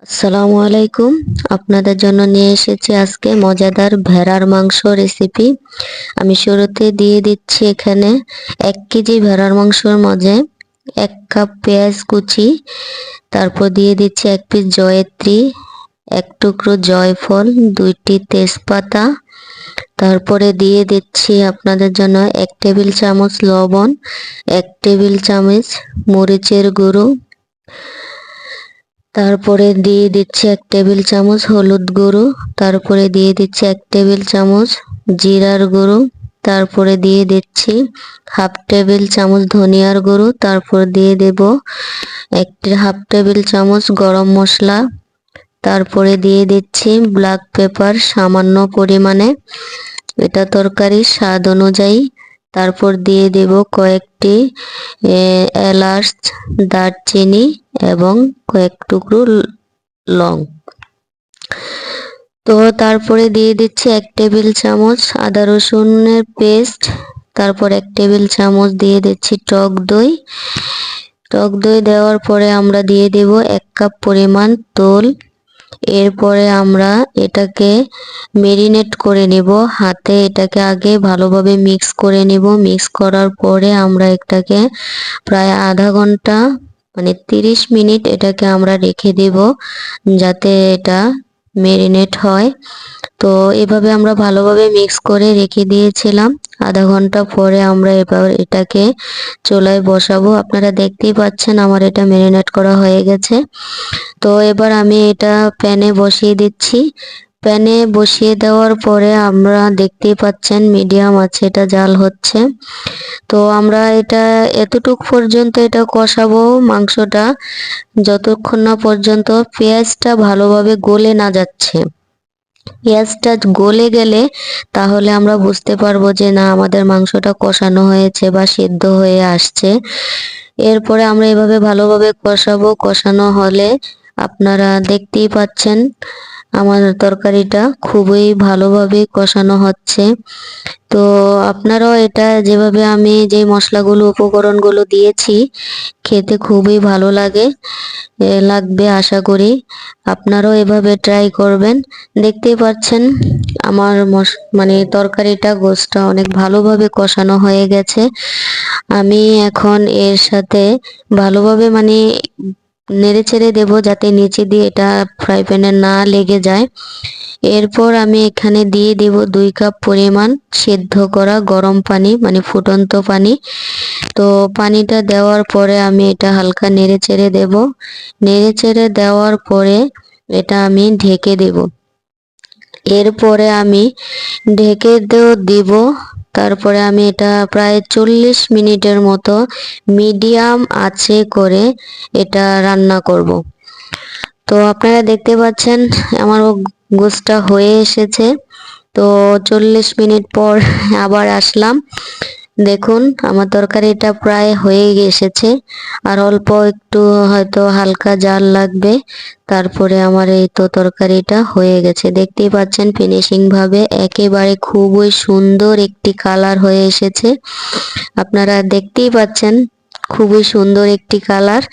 আসসালামু আলাইকুম। আপনাদের জন্য নিয়ে এসেছি আজকে মজাদার ভেড়ার মাংস রেসিপি। আমি শুরুতে দিয়ে দিচ্ছি এখানে 1 কেজি ভেড়ার মাংসের মাঝে 1 কাপ পেঁয়াজ কুচি, তারপর দিয়ে দিচ্ছি 1 পিস জয়িত্রী, 1 টুকরো জয়ফল, 2টি তেজপাতা, তারপরে দিয়ে দিচ্ছি আপনাদের জন্য 1 টেবিল চামচ লবণ, 1 টেবিল চামচ মরিচের গুঁড়ো, তারপরে দিয়ে দিচ্ছি 1 টেবিল চামচ হলুদ গুঁড়ো, তারপরে দিয়ে দিচ্ছি 1 টেবিল চামচ জিরার গুঁড়ো, তারপরে দিয়ে দিচ্ছি 1/2 টেবিল চামচ ধনিয়ার গুঁড়ো, তারপর দিয়ে দেব 1/2 টেবিল চামচ গরম মশলা, তারপরে দিয়ে দিচ্ছি ব্ল্যাক পেপার সামান্য পরিমাণে, এটা তরকারির স্বাদ অনুযায়ী। তারপর দিয়ে দেব কয়েকটি এলাচ, দারচিনি এবং কয়েক টুকরো লং। তো তারপরে দিয়ে দিচ্ছি 1 টেবিল চামচ আদা রসুনের পেস্ট, তারপর 1 টেবিল চামচ দিয়ে দিচ্ছি টক দই। টক দই দেওয়ার পরে আমরা দিয়ে দেব 1 কাপ পরিমাণ তোল। এরপরে আমরা এটাকে মেরিনেট করে নেব, হাতে এটাকে আগে ভালোভাবে মিক্স করে নেব। মিক্স করার পরে আমরা এটাকে প্রায় আধা ঘন্টা মানে 30 মিনিট এটাকে আমরা রেখে দেব যাতে এটা মেরিনেট হয়। তো এভাবে আমরা ভালোভাবে মিক্স করে রেখে দিয়েছিলাম। আধা ঘন্টা পরে আমরা এবার এটাকে চুলায় বসাবো। আপনারা দেখতেই পাচ্ছেন আমার এটা মেরিনেট করা হয়ে গেছে। তো এবার আমি এটা প্যানে বসিয়ে দিচ্ছি। প্যানে বসিয়ে দেওয়ার পরে আমরা দেখতেই পাচ্ছেন মিডিয়াম আছে এটা জাল হচ্ছে। তো আমরা এটা এতটুক পর্যন্ত এটা কষাবো মাংসটা যতক্ষণ না পর্যন্ত পেঁয়াজটা ভালোভাবে গলে না যাচ্ছে। পেঁয়াজটা গলে গেলে তাহলে আমরা বুঝতে পারবো যে না আমাদের মাংসটা কষানো হয়েছে বা সিদ্ধ হয়ে আসছে। এরপরে আমরা এভাবে ভালোভাবে কষাবো। কষানো হলে আপনারা দেখতেই পাচ্ছেন আমার তরকারিটা খুবই ভালোভাবে কষানো হচ্ছে। তো আপনারাও এটা যেভাবে আমি যে মশলাগুলো উপকরণগুলো দিয়েছি খেতে খুবই ভালো লাগবে আশা করি। আপনারাও এভাবে ট্রাই করবেন। দেখতেই পাচ্ছেন আমার মানে তরকারিটা গোশটা অনেক ভালোভাবে কষানো হয়ে গেছে। আমি এখন এর সাথে ভালোভাবে মানে নেড়ে চেড়ে দেবো যাতে নিচে দিয়ে এটা ফ্রাই প্যানে না লেগে যায়। এরপর আমি এখানে দিয়ে দেব 2 কাপ পরিমাণ সেদ্ধ করা গরম পানি মানে ফুটন্ত পানি। তো পানিটা দেওয়ার পরে আমি এটা হালকা নেড়ে চেড়ে দেব। নেড়ে চেড়ে দেওয়ার পরে এটা আমি ঢেকে দেব। এরপরে আমি ঢেকে দিব। তারপরে আমি এটা প্রায় 40 মিনিটের মতো মিডিয়াম আঁচে করে এটা রান্না করব। তো আপনারা দেখতে পাচ্ছেন আমার গোশটা হয়ে এসেছে। তো 40 মিনিট পর আবার আসলাম। দেখুন আমার তরকারিটা প্রায় হয়ে এসেছে, আর অল্প একটু হয়তো হালকা জাল লাগবে। তারপরে আমার এই তো তরকারিটা হয়ে গেছে। দেখতেই পাচ্ছেন ফিনিশিং ভাবে একেবারে খুবই সুন্দর একটি কালার হয়ে এসেছে। আপনারা দেখতেই পাচ্ছেন খুবই সুন্দর একটি কালার।